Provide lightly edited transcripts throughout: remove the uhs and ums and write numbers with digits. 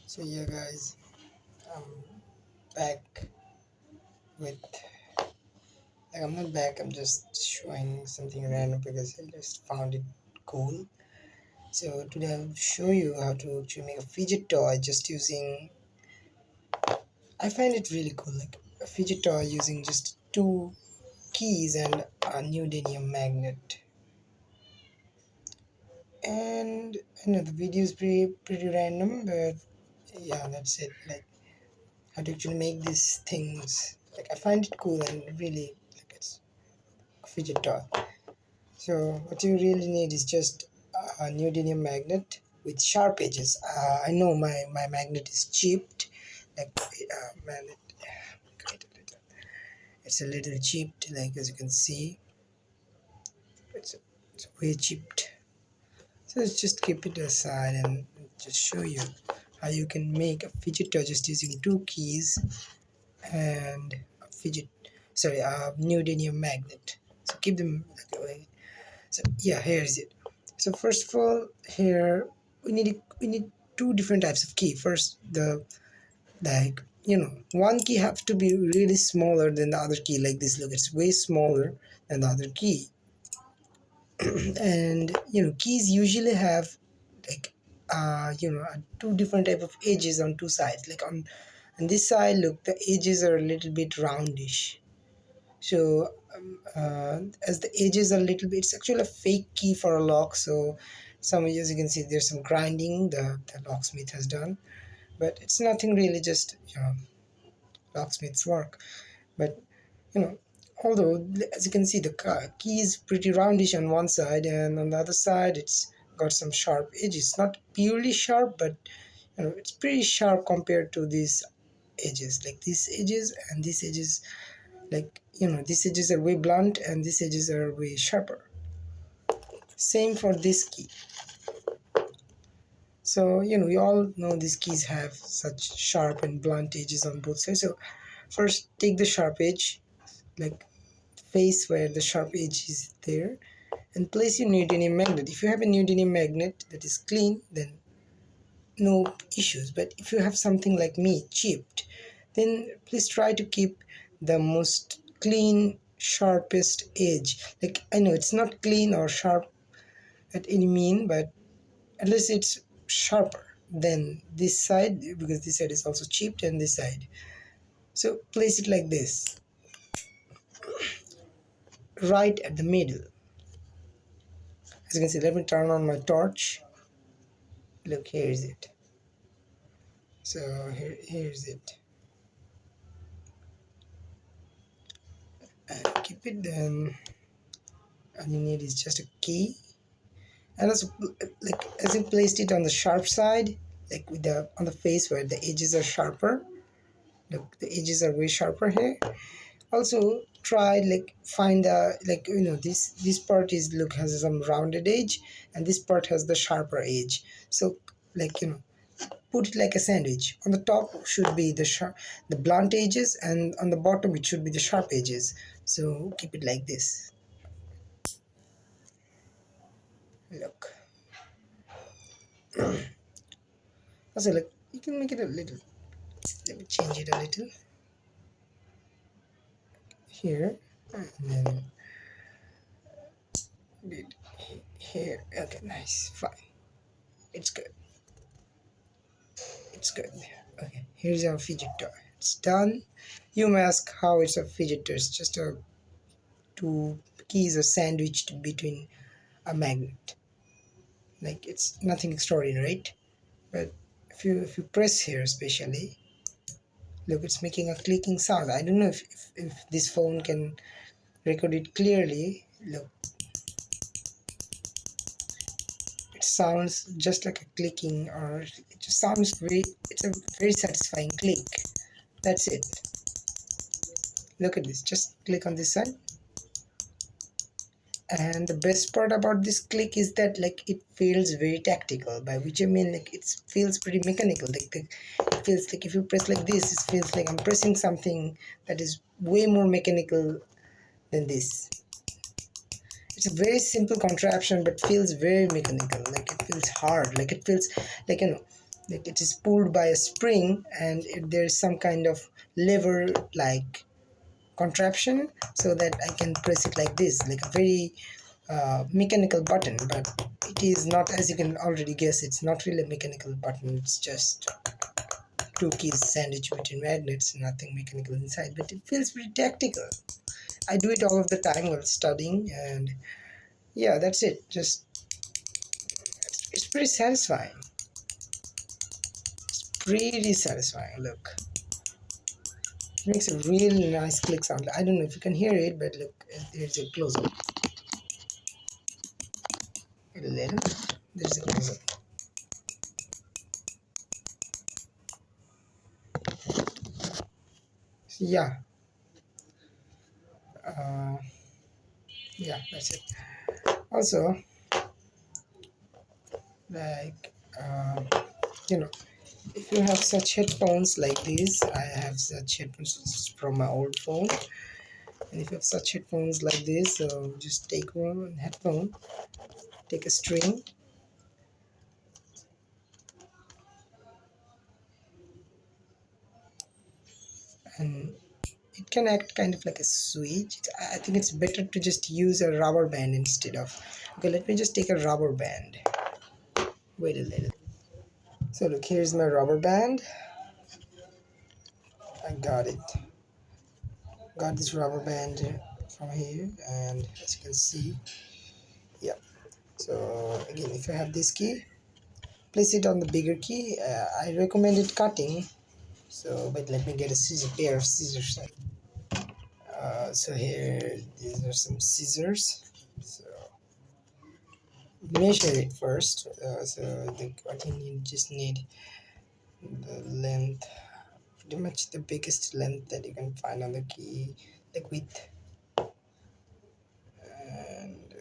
So yeah guys, I'm back with I'm not back, I'm just showing something random because I just found it cool. So today I'll show you how to actually make a fidget toy just using I find it really cool, like a fidget toy using just two keys and a neodymium magnet. And I know the video is pretty random, but yeah, that's it. Like how to actually make these things. Like I find it cool and really like it's a fidget toy. So what you really need is just a neodymium magnet with sharp edges. I know my magnet is chipped, like magnet. It's a little chipped, like as you can see. It's way chipped. So let's just keep it aside and just show you how you can make a fidget toy just using two keys and a fidget. Sorry, a neodymium magnet. So keep them that way. So yeah, here's it. So first of all, here we need two different types of key. First, the like one key have to be really smaller than the other key. Like this, look, it's way smaller than the other key. And keys usually have like two different type of edges on two sides. Like on this side, look, the edges are a little bit roundish. So as the edges are a little bit, it's actually a fake key for a lock. So as you can see, there's some grinding the locksmith has done, but it's nothing really, just locksmith's work. But you know although as you can see, the key is pretty roundish on one side, and on the other side it's got some sharp edges. Not purely sharp, but it's pretty sharp compared to these edges. Like these edges and these edges, like these edges are way blunt and these edges are way sharper. Same for this key. So we all know these keys have such sharp and blunt edges on both sides. So first, take the sharp edge, like face where the sharp edge is there, and place your neodymium magnet. If you have a neodymium magnet that is clean, then no issues. But if you have something like me, chipped, then please try to keep the most clean, sharpest edge. Like I know it's not clean or sharp at any mean, but at least it's sharper than this side, because this side is also chipped and this side. So place it like this, right at the middle. As you can see, let me turn on my torch. Look, here is it. So here's it. And keep it then. All you need is just a key. And also, like as you placed it on the sharp side, like with the on the face where the edges are sharper. Look, the edges are way sharper here. Also try, like, find the, like, this part is, look, has some rounded edge, and this part has the sharper edge. So, like, put it like a sandwich. On the top should be the blunt edges, and on the bottom it should be the sharp edges. So keep it like this. Look. Also, like, you can make it a little, let me change it a little here, and then bit here. Okay, nice, fine, it's good. It's good. Okay, here's our fidget toy. It's done. You may ask how it's a fidget toy. It's just a two keys are sandwiched between a magnet. Like, it's nothing extraordinary, right? But if you press here especially, look, it's making a clicking sound. I don't know if this phone can record it clearly. Look, it sounds just like a clicking, or it just sounds very, it's a very satisfying click. That's it. Look at this, just click on this side. And the best part about this click is that, like, it feels very tactical, by which I mean, like, it feels pretty mechanical. Like it feels like if you press like this, it feels like I'm pressing something that is way more mechanical than this. It's a very simple contraption but feels very mechanical. Like, it feels hard, like it feels like, like it is pulled by a spring, and there is some kind of lever like contraption, so that I can press it like this, like a very mechanical button. But it is not, as you can already guess, it's not really a mechanical button. It's just two keys sandwiched between magnets, nothing mechanical inside, but it feels pretty tactical. I do it all of the time while studying, and yeah, that's it. Just it's pretty satisfying. Pretty satisfying. Look, it makes a really nice click sound. I don't know if you can hear it, but look, there's a close up. A little. There's a close up. So yeah, uh, yeah, that's it. Also, like you know, if you have such headphones like these, I have such headphones from my old phone. And if you have such headphones like this, so just take one headphone, take a string, and it can act kind of like a switch. I think it's better to just use a rubber band instead of. Okay, let me just take a rubber band. Wait a little. So look, here's my rubber band. I got it. Got this rubber band from here, and as you can see, yeah. So again, if you have this key, place it on the bigger key. I recommend it cutting. So, but let me get a pair of scissors. So here, these are some scissors. So measure it first. So what you need, just need the length, pretty much the biggest length that you can find on the key, like width, and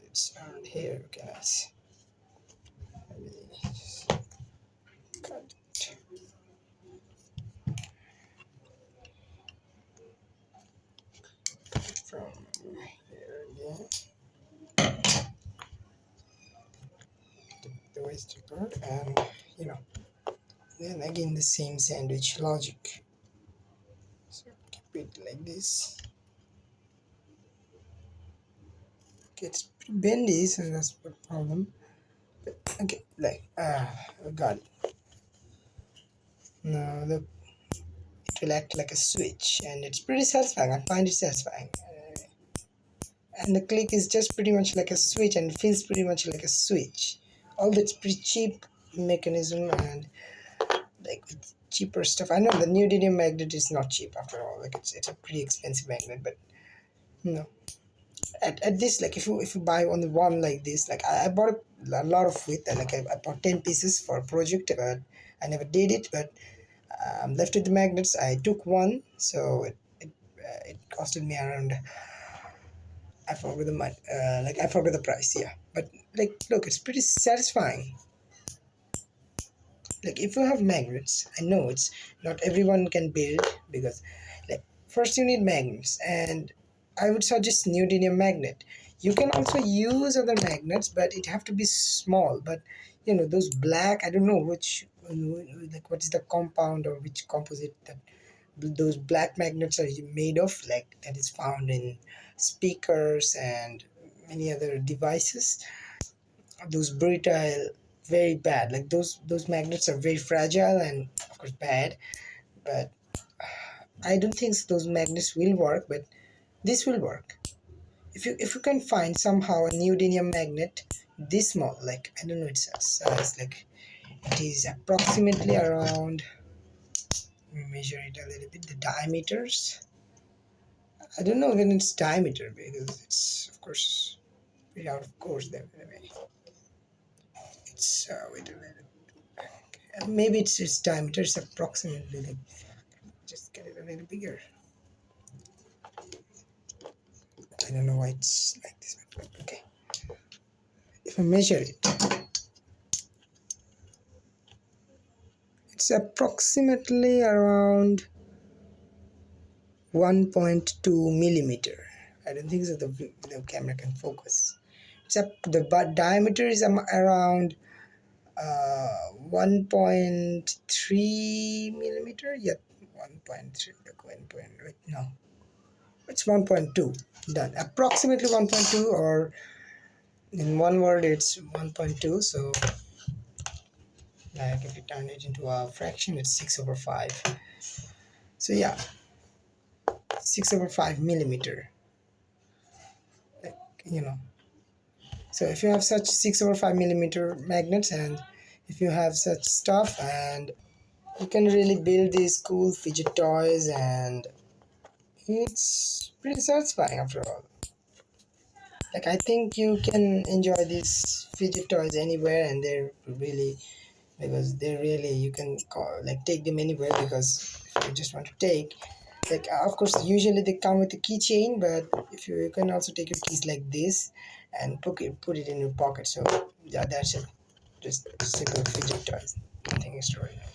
it's around here. Okay, nice. Just cut it from here again. The waste part, and you know, then again the same sandwich logic. So keep it like this. Okay, it's pretty bendy, so that's the problem. But okay, like I got it. Now look, it will act like a switch, and it's pretty satisfying. I find it satisfying. And the click is just pretty much like a switch, and it feels pretty much like a switch. Although it's pretty cheap mechanism, and like it's cheaper stuff. I know the neodymium magnet is not cheap after all. Like it's a pretty expensive magnet, but you know, at this, like if you buy only one like this, like I bought a lot of it, and like I bought 10 pieces for a project, but I never did it. But left with the magnets, I took one, so it costed me around, I forgot the money, like I forgot the price, yeah. But like look, it's pretty satisfying. Like if you have magnets, I know it's not everyone can build, because like first you need magnets, and I would suggest neodymium magnet. You can also use other magnets, but it have to be small. But you know those black, I don't know which, like what is the compound or which composite that those black magnets are made of, like that is found in speakers and many other devices. Those brittle, very bad. Like those magnets are very fragile and of course bad. But I don't think those magnets will work, but this will work. If you can find somehow a neodymium magnet this small, like I don't know its size, like it is approximately around, let me measure it a little bit, the diameters. I don't know when its diameter, because it's of course very out of course there. Anyway, it's wait a minute. Maybe its diameter is approximately, like, just get it a little bigger. I don't know why it's like this, but okay. If I measure it, it's approximately around 1.2 millimeter. I don't think so. The camera can focus. It's up. The diameter is around 1.3 millimeter. Yep, 1.3. Look, 1 point. Wait, no, it's 1.2. Done. Approximately 1.2, or in one word, it's 1.2. So, like, if you turn it into a fraction, it's 6/5. So yeah, 6/5 millimeter. Like, you know. So if you have such 6/5 millimeter magnets, and if you have such stuff, and you can really build these cool fidget toys, and it's pretty satisfying after all. Like, I think you can enjoy these fidget toys anywhere, and they're really, because they're really, you can like take them anywhere, because if you just want to take, like, of course usually they come with a keychain, but if you can also take your keys like this and put it in your pocket. So yeah, that's it. Just simple fidget toys, nothing extraordinary.